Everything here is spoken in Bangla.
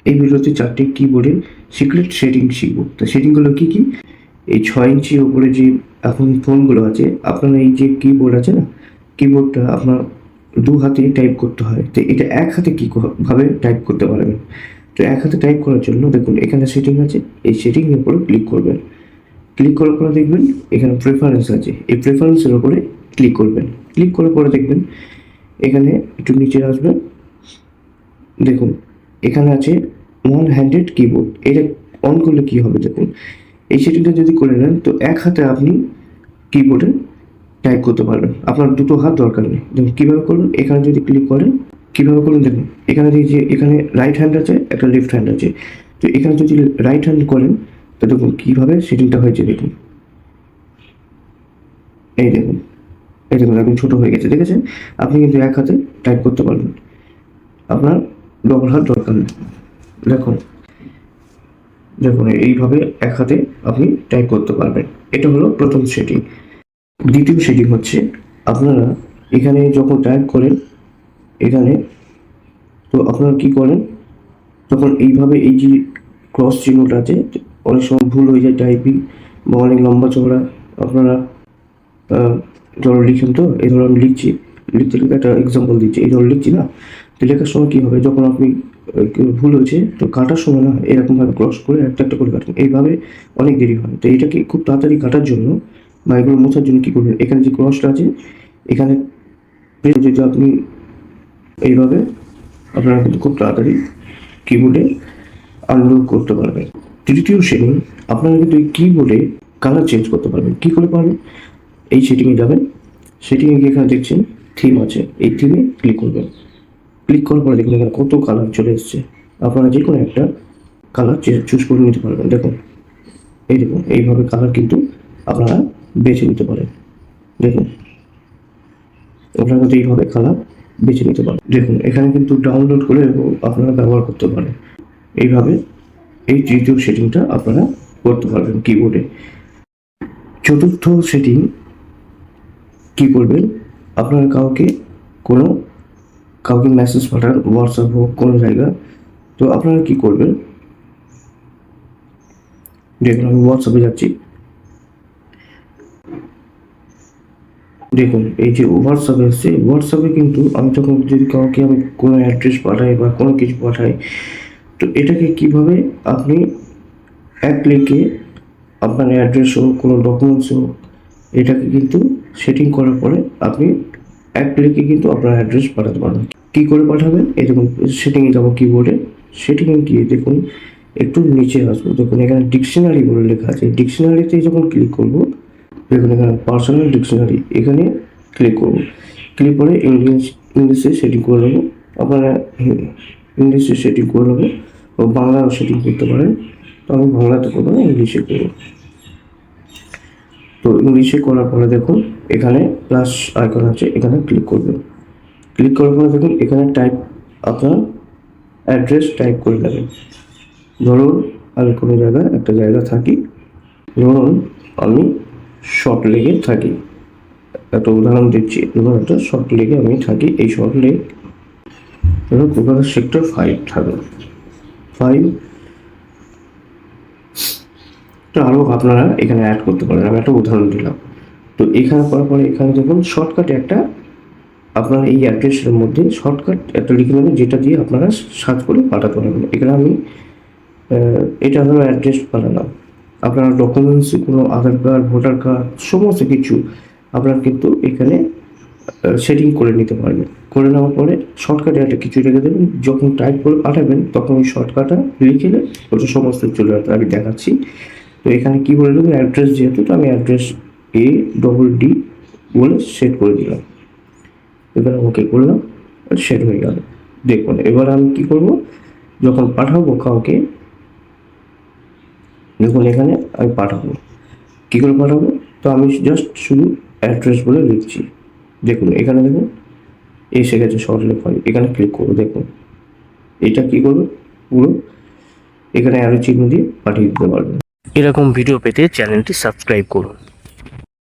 এই ভিডিওতে 4টি কিবোর্ডের সিক্রেট সেটিং শিখবো। তো সেটিংগুলো কী কী? এই 6 ইঞ্চির ওপরে যে এখন ফোনগুলো আছে, আপনার এই যে কিবোর্ড আছে না, কিবোর্ডটা আপনার 2 হাতে টাইপ করতে হয়। তো এটা 1 হাতে ভাবে টাইপ করতে পারবেন। তো 1 হাতে টাইপ করার জন্য দেখুন এখানে সেটিং আছে, এই সেটিংয়ের উপরে ক্লিক করবেন। ক্লিক করার পরে দেখবেন এখানে প্রেফারেন্স আছে, এই প্রেফারেন্সের উপরে ক্লিক করবেন। ক্লিক করার পরে দেখবেন এখানে একটু নিচে আসবেন, দেখুন এখানে আছে ওয়ান হ্যান্ডেড কিবোর্ড। এটা অন করলে কী হবে দেখুন, এই সেটিংটা যদি করে নেন তো 1 হাতে আপনি কিবোর্ডে টাইপ করতে পারবেন, আপনার 2টো হাত দরকার নেই। দেখুন কীভাবে করবেন, এখানে যদি ক্লিক করেন কীভাবে করুন দেখুন, এখানে যে এখানে রাইট হ্যান্ড আছে, একটা লেফট হ্যান্ড আছে। তো এখানে যদি রাইট হ্যান্ড করেন তো দেখুন কীভাবে সেটিংটা হয়েছে দেখুন, এই দেখুন এখন ছোটো হয়ে গেছে, দেখেছেন? আপনি কিন্তু 1 হাতে টাইপ করতে পারবেন, আপনার ডবল হাত দরকার নেই। দেখুন এইভাবে 1 হাতে আপনি টাইপ করতে পারবেন। এটা হলো প্রথম সেটিং। দ্বিতীয় সেটিং হচ্ছে, আপনারা এখানে যখন টাইপ করেন এখানে, তো আপনারা কি করেন, তখন এইভাবে এই যে ক্রস চিহ্নটা আছে, অনেক সময় ভুল হয়ে যায় টাইপিং বা অনেক লম্বা চওড়া আপনারা ধরো লিখেন। তো এই ধরো আমি লিখতে একটা এক্সাম্পল দিচ্ছি, এই ধরো লিখছি না, তো লেখার সময় কী হবে, যখন আপনি ভুল হয়েছে তো কাটার সময় না এরকমভাবে ক্রস করে একটা একটা করে কাটেন, এইভাবে অনেক দেরি হয়। তো এটাকে খুব তাড়াতাড়ি কাটার জন্য বা এগুলো মোছার জন্য কী করবেন, এখানে যে ক্রসটা আছে এখানে যদি আপনি এইভাবে, আপনারা কিন্তু খুব তাড়াতাড়ি কিবোর্ডে আনলোড করতে পারবেন। তৃতীয় সেটিং, আপনারা কিন্তু এই কিবোর্ডে কালার চেঞ্জ করতে পারবেন। কী করে পারবেন, এই সেটিংয়ে যাবেন, সেটিংয়ে গিয়ে এখানে দেখছেন থিম আছে, এই থিমে ক্লিক করবেন। ক্লিক করার পরে দেখুন এখানে কত কালার চলে এসছে, আপনারা যে কোনো একটা কালার চুজ করে নিতে পারবেন। দেখুন এইভাবে কালার কিন্তু আপনারা বেছে নিতে পারেন। দেখুন আপনারা কিন্তু এইভাবে কালার বেছে নিতে পারেন। দেখুন এখানে কিন্তু ডাউনলোড করে আপনারা ব্যবহার করতে পারেন। এইভাবে এই তৃতীয় সেটিংটা আপনারা করতে পারবেন কিবোর্ডে। চতুর্থ সেটিং কি করবেন, আপনারা কাউকে মেসেজ পাঠান, হোয়াটসঅ্যাপ হোক কোনো জায়গা, তো আপনারা কি করবেন, দেখুন আমি হোয়াটসঅ্যাপে যাচ্ছি, দেখুন এই যে হোয়াটসঅ্যাপে এসছে, হোয়াটসঅ্যাপে কিন্তু আমি যখন যদি কাউকে আমি কোনো অ্যাড্রেস পাঠাই বা কোনো কিছু পাঠাই, তো এটাকে কিভাবে আপনি 1 ক্লিকে আপনার অ্যাড্রেস হোক কোনো ডকুমেন্টস হোক, এটাকে কিন্তু সেটিং করার পরে আপনি 1 ক্লিকে কিন্তু আপনার অ্যাড্রেস পাঠাতে পারবেন। কী করে পাঠাবেন, এই দেখুন সেটিংয়ে যাবো কিবোর্ডে, সেটিংয়ে গিয়ে দেখুন একটু নিচে আসবো, দেখুন এখানে ডিকশনারি বলে লেখা আছে, ডিকশনারিতে যখন ক্লিক করবো দেখুন এখানে পার্সোনাল ডিকশনারি, এখানে ক্লিক করবো। ক্লিক করে ইংলিশে সেটিং করে নেবো, আপনারা ইংলিশে সেটিং করে নেবো ও বাংলাও সেটিং করতে পারেন। তো আমি বাংলাতে করবো না, ইংলিশে করবো। তো ইংলিশে করার পরে দেখুন এখানে প্লাস আইকন আছে, এখানে ক্লিক করবেন। ক্লিক করার পরে দেখুন এখানে আপনার অ্যাড্রেস টাইপ করে নেবেন। ধরুন আমি কোনো একটা জায়গা থাকি, ধরুন আমি শর্ট লেগে থাকি, একটা উদাহরণ দিচ্ছি, ধরুন একটা শর্ট লেগে আমি থাকি, এই শর্ট লেগ ধরুন কলকাতা সেক্টর 5 থাকবে 5। তো আরও আপনারা এখানে অ্যাড করতে পারেন, আমি একটা উদাহরণ দিলাম। তো এখানে করার পরে এখানে দেখুন শর্টকাটে একটা আপনার এই অ্যাড্রেসের মধ্যে শর্টকাট একটা লিখে নেবেন, যেটা দিয়ে আপনারা সার্চ করে পাঠাতে পারবেন। এখানে আমি এটা হলো অ্যাড্রেস পাঠালাম, আপনার ডকুমেন্টস কোনো আধার কার্ড, ভোটার কার্ড সমস্ত কিছু আপনারা কিন্তু এখানে সেটিং করে নিতে পারবেন। করে নেওয়ার পরে শর্টকাটে একটা কিছু রেখে দেবেন, যখন টাইপ করে পাঠাবেন তখন ওই শর্টকাটটা লিখে ওটা সমস্ত চলে আসবে। আমি দেখাচ্ছি। তো এখানে কী বলে দেবো, অ্যাড্রেস যেহেতু, তো আমি অ্যাড্রেস ADD বলে সেট করে দিলাম, এবার ওকে করলাম, সেট হয়ে গেল। দেখুন এবার আমি কী করবো, যখন পাঠাবো কাউকে, দেখুন এখানে আমি পাঠাবো, কী করে পাঠাবো, তো আমি জাস্ট শুধু অ্যাড্রেস বলে লিখছি। দেখুন এখানে দেখুন এসে গেছে শর্টলেগ 5, এখানে ক্লিক করবো। দেখুন এটা কী করবে, পুরো এখানে অ্যারো চিহ্ন দিয়ে পাঠিয়ে দিতে পারবেন। এরকম ভিডিও পেতে চ্যানেলটি সাবস্ক্রাইব করুন।